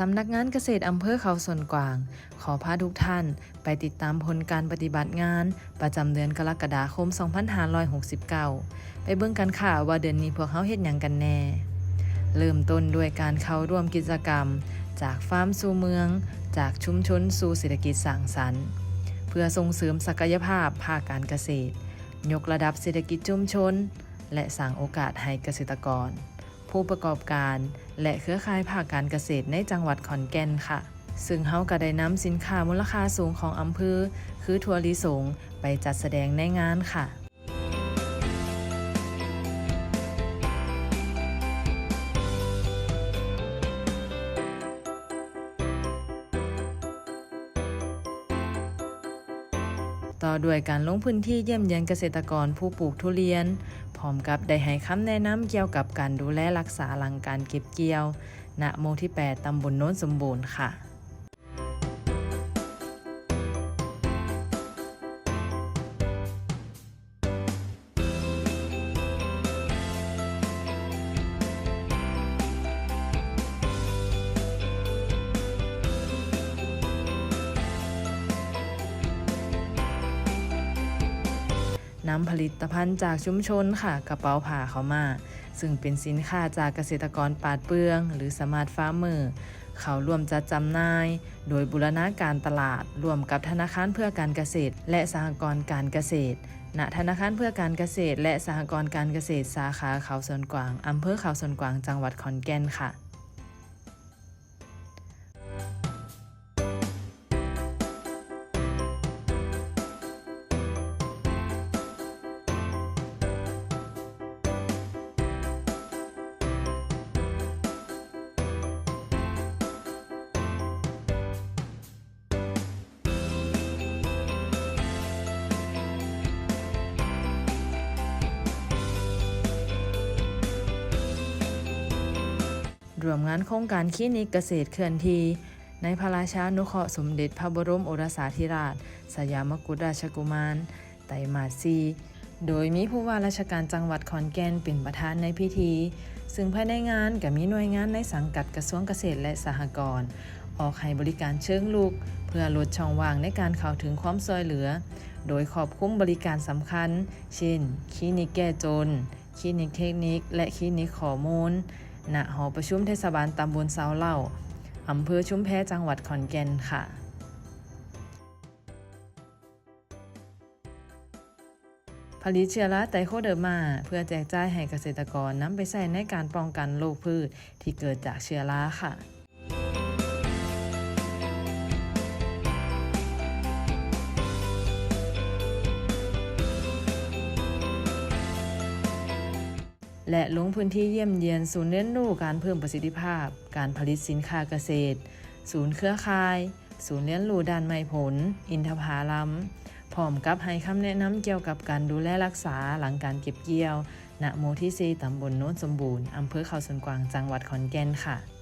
สำนักงานเกษตรอำเภอเขาสวนกวางขอพาทุกท่านไปติดตามผลการปฏิบัติงานประจำเดือนกรกฎาคม 2569 ไปเบิ่งกันค่ะว่าเดือนนี้พวกเขาเฮ็ดหยังกันแน่เริ่มต้นด้วยการเข้าร่วมกิจกรรมจากฟาร์มสู่เมืองจากชุมชนสู่เศรษฐกิจสร้างสรรค์เพื่อส่งเสริมศักยภาพภาคการเกษตรยกระดับเศรษฐกิจชุมชนและสร้างโอกาสให้เกษตรกรผู้ประกอบการและเครือข่ายภาคการเกษตรในจังหวัดขอนแก่นค่ะซึ่งเฮาก็ได้นำสินค้ามูลค่าสูงของอำเภอคือถั่วลิสงไปจัดแสดงในงานค่ะต่อด้วยการลงพื้นที่เยี่ยมเยียนเกษตรกรผู้ปลูกทุเรียนพร้อมกับได้ให้คำแนะนำเกี่ยวกับการดูแลรักษาหลังการเก็บเกี่ยวณหมู่ที่ 8 ตำบลโน้นสมบูรณ์ค่ะนำผลิตภัณฑ์จากชุมชนค่ะกระเป๋าผ้าเข้ามาซึ่งเป็นสินค้าจากเกษตรกรปาดเปลืองหรือสมาร์ทฟาร์มเมอร์เขาร่วมจัดจำหน่ายโดยบูรณาการตลาดร่วมกับธนาคารเพื่อการเกษตรและสหกรณ์การเกษตรณธนาคารเพื่อการเกษตรและสหกรณ์การเกษตรสาขาเขาสวนกวางอำเภอเขาสวนกวางจังหวัดขอนแก่นค่ะรวมงานโครงการคลินิกเกษตรเคลื่อนที่ในพระราชานุเคราะห์สมเด็จพระบรมโอรสาธิราชสยามกุฎราชกุมารไตรมาส 4โดยมีผู้ว่าราชการจังหวัดขอนแก่นเป็นประธานในพิธีซึ่งภายในงานก็มีหน่วยงานในสังกัดกระทรวงเกษตรและสหกรณ์ออกให้บริการเชิงลุกเพื่อลดช่องว่างในการเข้าถึงความช่วยเหลือโดยครอบคลุมบริการสำคัญเช่นคลินิกแก้จนคลินิกเทคนิคและคลินิกข้อมูลณหอประชุมเทศบาลตำบลเซาเหล้าอำเภอชุมแพจังหวัดขอนแก่นค่ะผลิตเชื้อราไตโคเดอร์มาเพื่อแจกจ่ายให้เกษตรกรนำไปใช้ในการป้องกันโรคพืชที่เกิดจากเชื้อราค่ะและลงพื้นที่เยี่ยมเยียนศูนย์เรียนรู้การเพิ่มประสิทธิภาพการผลิตสินค้าเกษตรศูนย์เครือข่ายศูนย์เรียนรู้ด้านไม้ผลอินทผลัมพร้อมกับให้คำแนะนำเกี่ยวกับการดูแลรักษาหลังการเก็บเกี่ยวณหมู่ที่ 4 ตำบลโน้นสมบูรณ์อำเภอเขาสวนกวางจังหวัดขอนแก่นค่ะ